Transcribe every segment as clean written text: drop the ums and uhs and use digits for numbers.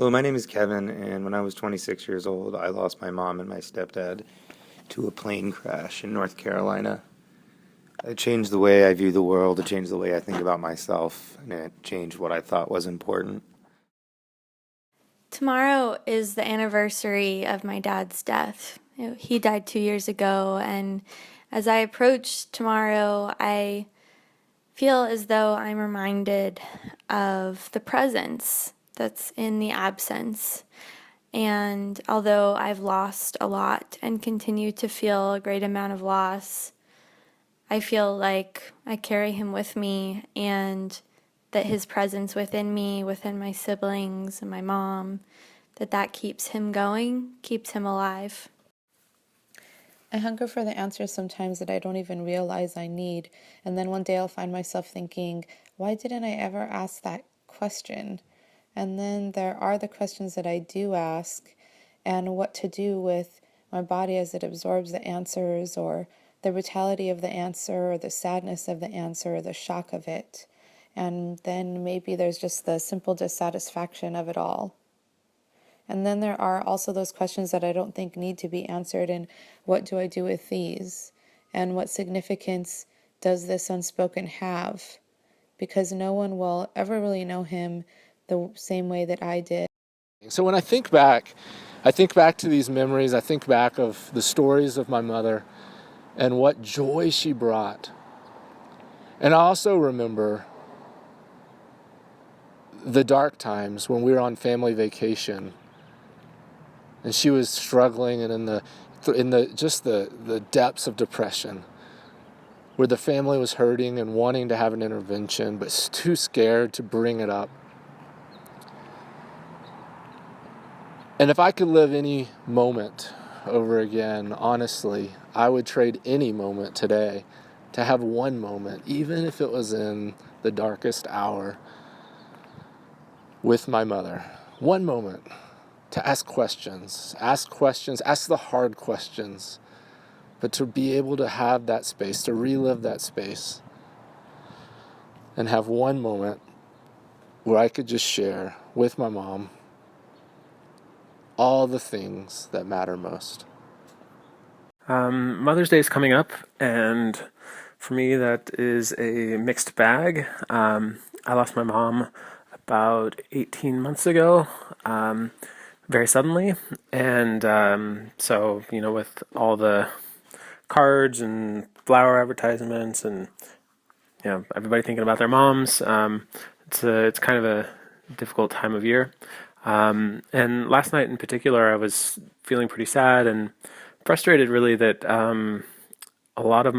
Hello, my name is Kevin, and when I was 26 years old, I lost my mom and my stepdad to a plane crash in North Carolina. It changed the way I view the world, it changed the way I think about myself, and it changed what I thought was important. Tomorrow is the anniversary of my dad's death. He died 2 years ago, and as I approach tomorrow, I feel as though I'm reminded of the presence that's in the absence. And although I've lost a lot and continue to feel a great amount of loss, I feel like I carry him with me and that his presence within me, within my siblings and my mom, that keeps him going, keeps him alive. I hunger for the answers sometimes that I don't even realize I need. And then one day I'll find myself thinking, why didn't I ever ask that question? And then there are the questions that I do ask, and what to do with my body as it absorbs the answers, or the brutality of the answer, or the sadness of the answer, or the shock of it. And then maybe there's just the simple dissatisfaction of it all. And then there are also those questions that I don't think need to be answered, and what do I do with these? And what significance does this unspoken have? Because no one will ever really know him the same way that I did. So when I think back to these memories, I think back of the stories of my mother and what joy she brought. And I also remember the dark times when we were on family vacation and she was struggling and in the depths of depression, where the family was hurting and wanting to have an intervention but too scared to bring it up. And if I could live any moment over again, honestly, I would trade any moment today to have one moment, even if it was in the darkest hour, with my mother. One moment to ask the hard questions, but to be able to have that space, to relive that space, and have one moment where I could just share with my mom all the things that matter most. Mother's Day is coming up, and for me that is a mixed bag. I lost my mom about 18 months ago, very suddenly, and so, with all the cards and flower advertisements and, everybody thinking about their moms, it's kind of a difficult time of year. And last night in particular, I was feeling pretty sad and frustrated, really, that a lot of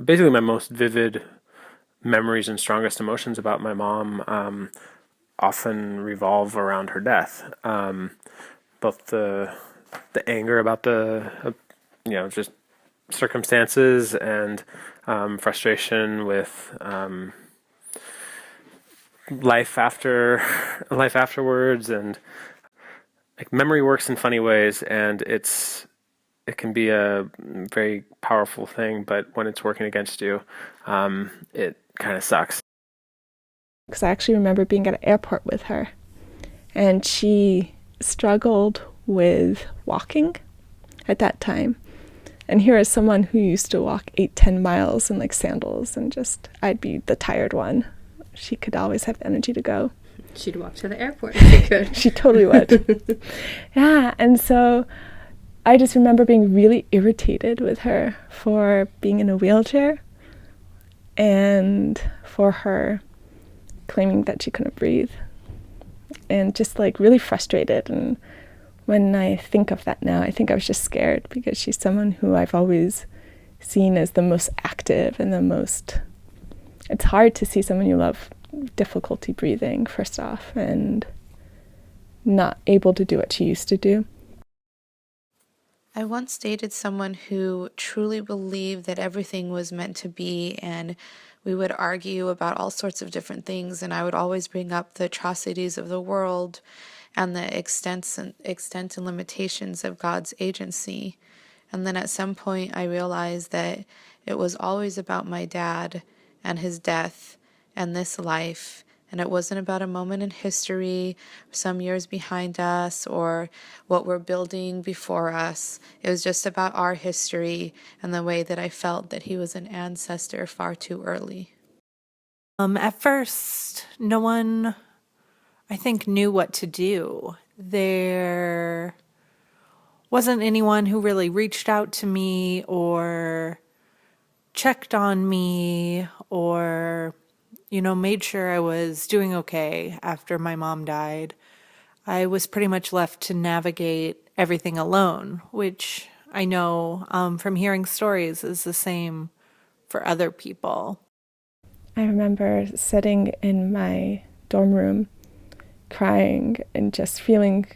basically my most vivid memories and strongest emotions about my mom often revolve around her death. Both the anger about the just circumstances and frustration with life afterwards, and like memory works in funny ways, and it can be a very powerful thing, but when it's working against you, it kind of sucks. Because I actually remember being at an airport with her, and she struggled with walking at that time. And here is someone who used to walk 8-10 miles in like sandals, and I'd be the tired one. She could always have energy to go. She'd walk to the airport if she could. She totally would. Yeah, and so I just remember being really irritated with her for being in a wheelchair and for her claiming that she couldn't breathe, and just like really frustrated. And when I think of that now, I think I was just scared, because she's someone who I've always seen as the most active and it's hard to see someone you love difficulty breathing, first off, and not able to do what she used to do. I once dated someone who truly believed that everything was meant to be, and we would argue about all sorts of different things, and I would always bring up the atrocities of the world and the extent and limitations of God's agency. And then at some point I realized that it was always about my dad and his death and this life And it wasn't about a moment in history, some years behind us, or what we're building before us. It was just about our history and the way that I felt that he was an ancestor far too early. At first, no one, I think, knew what to do. There wasn't anyone who really reached out to me or checked on me or, made sure I was doing okay after my mom died. I was pretty much left to navigate everything alone, which I know from hearing stories is the same for other people. I remember sitting in my dorm room crying and just feeling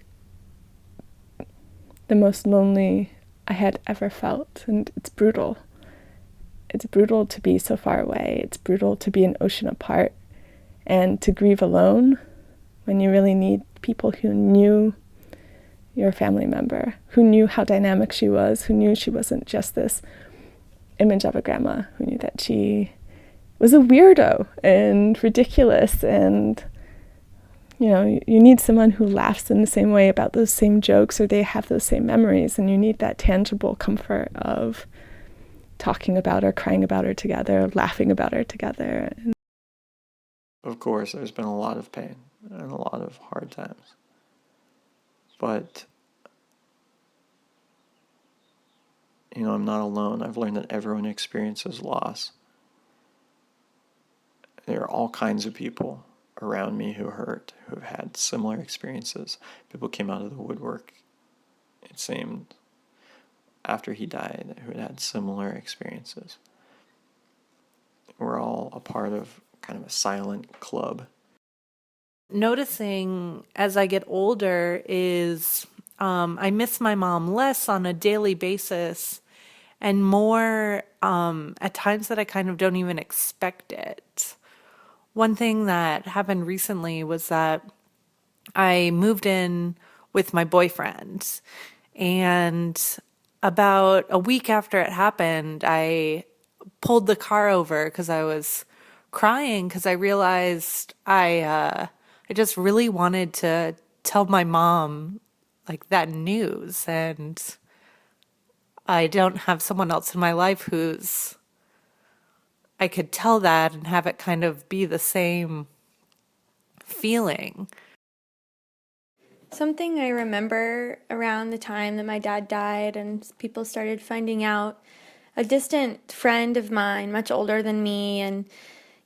the most lonely I had ever felt. And it's brutal. It's brutal to be so far away. It's brutal to be an ocean apart and to grieve alone when you really need people who knew your family member, who knew how dynamic she was, who knew she wasn't just this image of a grandma, who knew that she was a weirdo and ridiculous. And you need someone who laughs in the same way about those same jokes, or they have those same memories, and you need that tangible comfort of talking about her, crying about her together, laughing about her together. Of course, there's been a lot of pain and a lot of hard times. But, I'm not alone. I've learned that everyone experiences loss. There are all kinds of people around me who hurt, who have had similar experiences. People came out of the woodwork, it seemed, after he died, who had similar experiences. We're all a part of kind of a silent club. Noticing as I get older is I miss my mom less on a daily basis and more at times that I kind of don't even expect it. One thing that happened recently was that I moved in with my boyfriend, and about a week after it happened, I pulled the car over because I was crying because I realized I just really wanted to tell my mom like that news, and I don't have someone else in my life who's I could tell that and have it kind of be the same feeling. Something I remember around the time that my dad died and people started finding out, a distant friend of mine, much older than me and,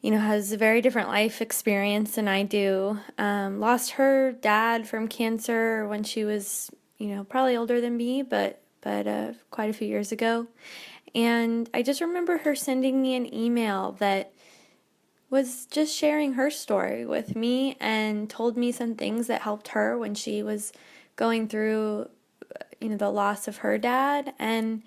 has a very different life experience than I do, lost her dad from cancer when she was, probably older than me, but quite a few years ago. And I just remember her sending me an email that was just sharing her story with me and told me some things that helped her when she was going through, the loss of her dad. And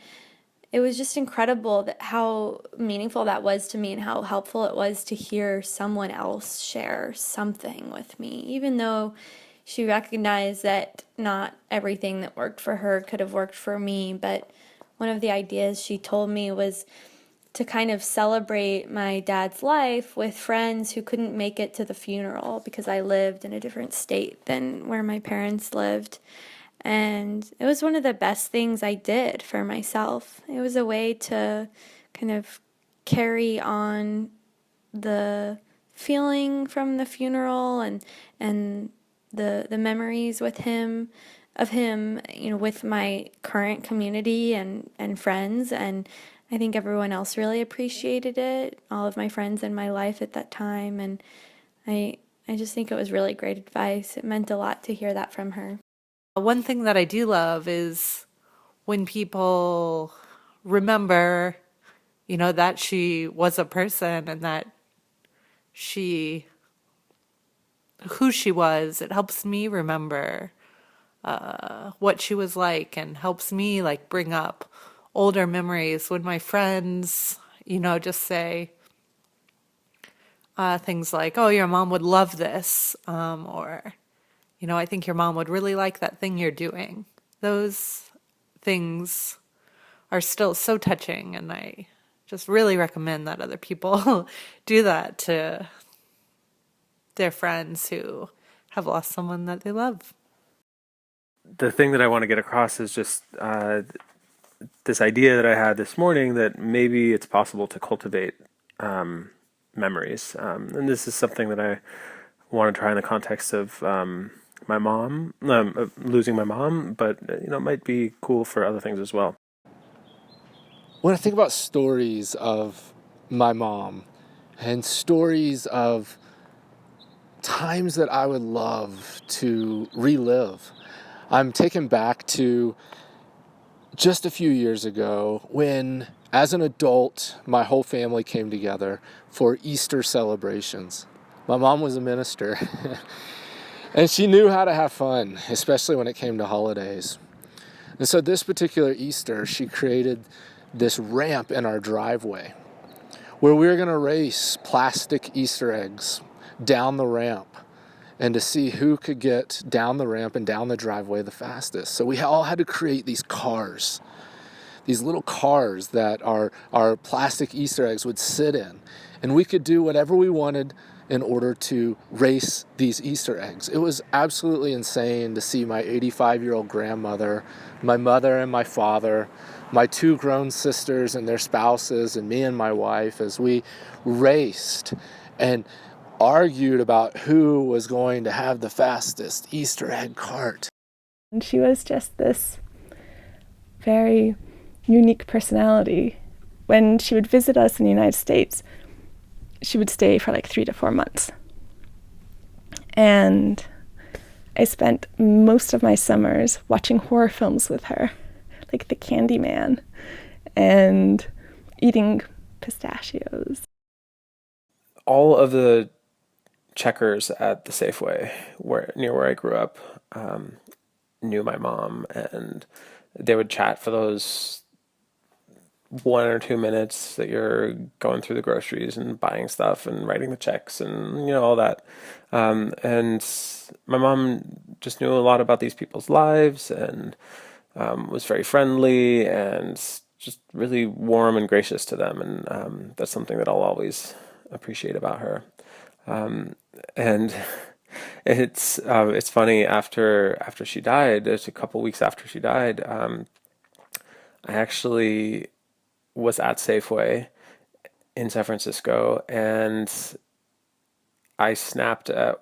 it was just incredible that how meaningful that was to me and how helpful it was to hear someone else share something with me, even though she recognized that not everything that worked for her could have worked for me. But one of the ideas she told me was to kind of celebrate my dad's life with friends who couldn't make it to the funeral because I lived in a different state than where my parents lived. And it was one of the best things I did for myself. It was a way to kind of carry on the feeling from the funeral and the memories with him, with my current community and friends. And I think everyone else really appreciated it, all of my friends in my life at that time. And I just think it was really great advice. It meant a lot to hear that from her. One thing that I do love is when people remember, that she was a person and that who she was. It helps me remember what she was like and helps me like bring up older memories when my friends, just say things like, oh, your mom would love this, or I think your mom would really like that thing you're doing. Those things are still so touching, and I just really recommend that other people do that to their friends who have lost someone that they love. The thing that I want to get across is just this idea that I had this morning that maybe it's possible to cultivate memories. And this is something that I want to try in the context of my mom, losing my mom, but it might be cool for other things as well. When I think about stories of my mom and stories of times that I would love to relive, I'm taken back to just a few years ago when, as an adult, my whole family came together for Easter celebrations. My mom was a minister, and she knew how to have fun, especially when it came to holidays. And so this particular Easter, she created this ramp in our driveway where we were going to race plastic Easter eggs down the ramp and to see who could get down the ramp and down the driveway the fastest. So we all had to create these cars, these little cars that our plastic Easter eggs would sit in. And we could do whatever we wanted in order to race these Easter eggs. It was absolutely insane to see my 85-year-old grandmother, my mother and my father, my two grown sisters and their spouses, and me and my wife as we raced and argued about who was going to have the fastest Easter egg cart. And she was just this very unique personality. When she would visit us in the United States, she would stay for like 3 to 4 months. And I spent most of my summers watching horror films with her, like The Candyman, and eating pistachios. All of the checkers at the Safeway near where I grew up knew my mom, and they would chat for those 1 or 2 minutes that you're going through the groceries and buying stuff and writing the checks and all that. And my mom just knew a lot about these people's lives and was very friendly and just really warm and gracious to them. And that's something that I'll always appreciate about her. And it's funny, after she died, just a couple weeks after she died, I actually was at Safeway in San Francisco, and I snapped at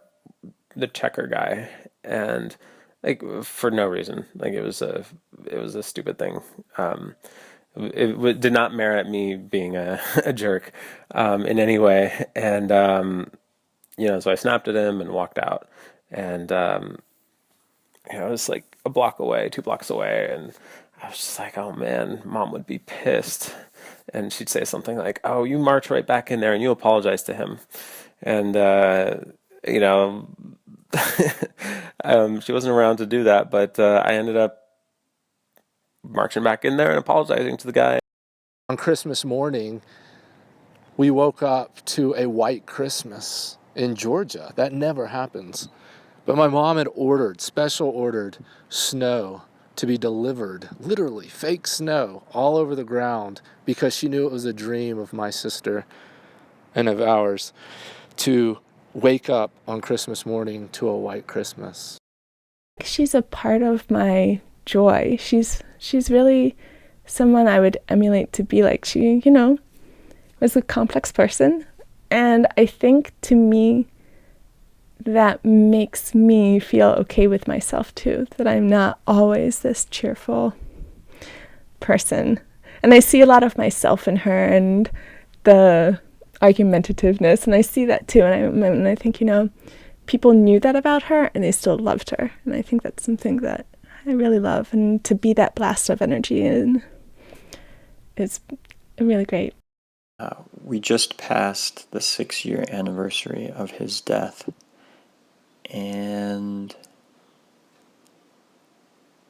the checker guy, and like for no reason, like it was a stupid thing. It did not merit me being a jerk in any way, and so I snapped at him and walked out, and it was like a block away, 2 blocks away, and I was just like, oh man, Mom would be pissed. And she'd say something like, oh, you march right back in there and you apologize to him. And, she wasn't around to do that, but I ended up marching back in there and apologizing to the guy. On Christmas morning, we woke up to a white Christmas in Georgia. That never happens. But my mom had special ordered snow to be delivered, literally fake snow all over the ground, because she knew it was a dream of my sister and of ours to wake up on Christmas morning to a white Christmas. She's a part of my joy. She's really someone I would emulate to be like. She, was a complex person, and I think to me that makes me feel okay with myself too, that I'm not always this cheerful person. And I see a lot of myself in her and the argumentativeness, and I see that too, and I think, people knew that about her and they still loved her, and I think that's something that I really love, and to be that blast of energy is really great. We just passed the 6-year anniversary of his death. And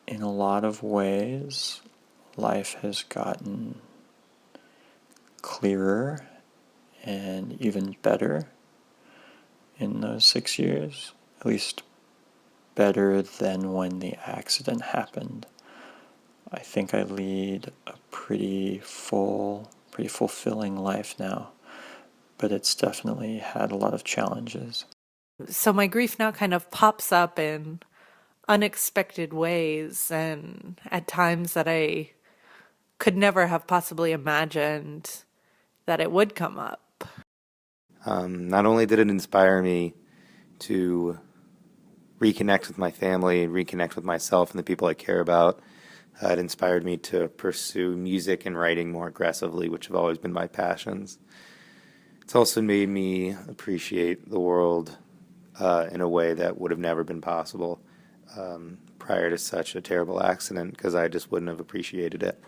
in a lot of ways, life has gotten clearer and even better in those 6 years, at least better than when the accident happened. I think I lead a pretty fulfilling life now, but it's definitely had a lot of challenges. So my grief now kind of pops up in unexpected ways and at times that I could never have possibly imagined that it would come up. Not only did it inspire me to reconnect with my family, reconnect with myself and the people I care about, it inspired me to pursue music and writing more aggressively, which have always been my passions. It's also made me appreciate the world in a way that would have never been possible prior to such a terrible accident, because I just wouldn't have appreciated it.